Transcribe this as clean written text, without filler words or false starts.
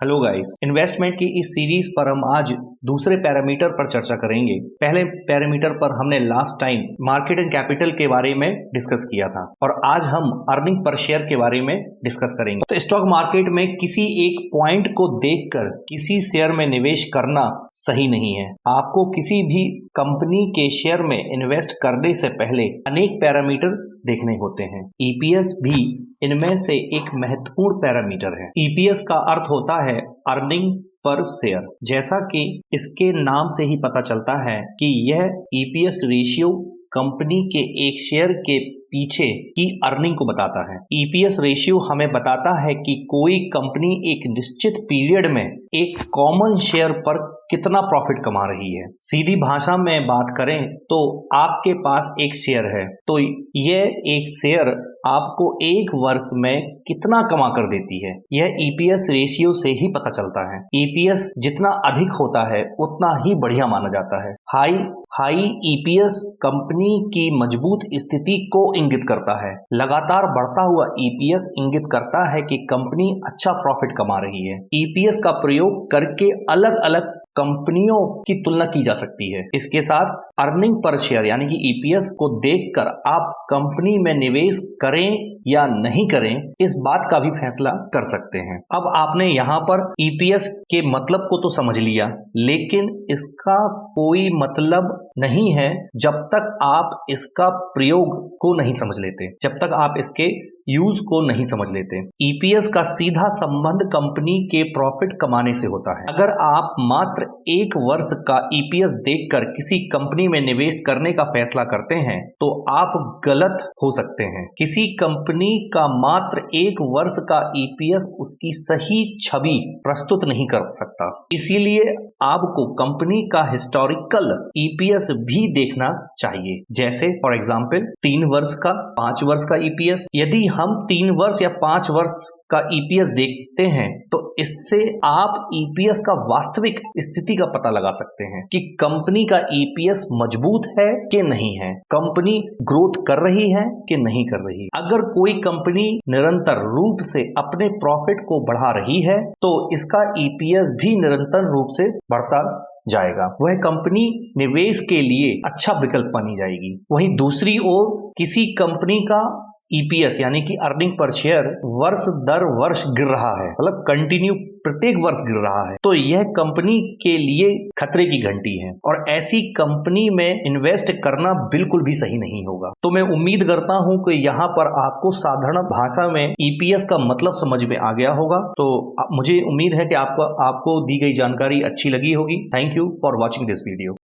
Hello guys, investment की इस series पर हम आज दूसरे पैरामीटर पर चर्चा करेंगे। पहले पैरामीटर पर हमने last time market and capital के बारे में डिस्कस किया था और आज हम अर्निंग पर शेयर के बारे में डिस्कस करेंगे। तो स्टॉक मार्केट में किसी एक पॉइंट को देखकर किसी शेयर में निवेश करना सही नहीं है। आपको किसी भी कंपनी के शेयर में इन्वेस्ट करने से पहले अनेक पैरामीटर देखने होते हैं। ईपीएस भी इनमें से एक महत्वपूर्ण पैरामीटर है। ईपीएस का अर्थ होता है अर्निंग पर शेयर। जैसा कि इसके नाम से ही पता चलता है कि यह ईपीएस रेशियो कंपनी के एक शेयर के पीछे की अर्निंग को बताता है। ईपीएस रेशियो हमें बताता है कि कोई कंपनी एक निश्चित पीरियड में एक कॉमन शेयर पर कितना प्रॉफिट कमा रही है। सीधी भाषा में बात करें तो आपके पास एक शेयर है, तो यह एक शेयर आपको एक वर्ष में कितना कमा कर देती है, यह ईपीएस रेशियो से ही पता चलता है। ईपीएस जितना अधिक होता है उतना ही बढ़िया माना जाता है। हाई ईपीएस कंपनी की मजबूत स्थिति को इंगित करता है। लगातार बढ़ता हुआ ईपीएस इंगित करता है कि कंपनी अच्छा प्रॉफिट कमा रही है। ईपीएस का प्रयोग करके अलग अलग कंपनियों की तुलना की जा सकती है। इसके साथ अर्निंग पर शेयर यानी कि ईपीएस को देखकर आप कंपनी में निवेश करें या नहीं करें, इस बात का भी फैसला कर सकते हैं। अब आपने यहाँ पर ईपीएस के मतलब को तो समझ लिया, लेकिन इसका कोई मतलब नहीं है जब तक आप इसका प्रयोग को नहीं समझ लेते, जब तक आप इसके यूज को नहीं समझ लेते। ईपीएस का सीधा संबंध कंपनी के प्रॉफिट कमाने से होता है। अगर आप मात्र एक वर्ष का ईपीएस देखकर किसी कंपनी में निवेश करने का फैसला करते हैं तो आप गलत हो सकते हैं। किसी कंपनी का मात्र एक वर्ष का ईपीएस उसकी सही छवि प्रस्तुत नहीं कर सकता। इसीलिए आपको कंपनी का हिस्टोरिकल ईपीएस भी देखना चाहिए, जैसे फॉर एग्जांपल 3 वर्ष का, 5 वर्ष का ईपीएस। यदि हम 3 वर्ष या 5 वर्ष का ईपीएस देखते हैं तो इससे आप ईपीएस का वास्तविक स्थिति का पता लगा सकते हैं कि कंपनी का ईपीएस मजबूत है कि नहीं है, कंपनी ग्रोथ कर रही है कि नहीं कर रही। अगर कोई कंपनी निरंतर रूप से अपने प्रॉफिट को बढ़ा रही है तो इसका ईपीएस भी निरंतर रूप से बढ़ता जाएगा। वह कंपनी निवेश के लिए अच्छा विकल्प मानी जाएगी। वहीं दूसरी ओर किसी कंपनी का ईपीएस यानी कि अर्निंग पर शेयर वर्ष दर वर्ष गिर रहा है, मतलब कंटिन्यू प्रत्येक वर्ष गिर रहा है, तो यह कंपनी के लिए खतरे की घंटी है और ऐसी कंपनी में इन्वेस्ट करना बिल्कुल भी सही नहीं होगा। तो मैं उम्मीद करता हूं कि यहाँ पर आपको साधारण भाषा में ईपीएस का मतलब समझ में आ गया होगा। तो मुझे उम्मीद है कि आपको दी गई जानकारी अच्छी लगी होगी। Thank you for watching this video.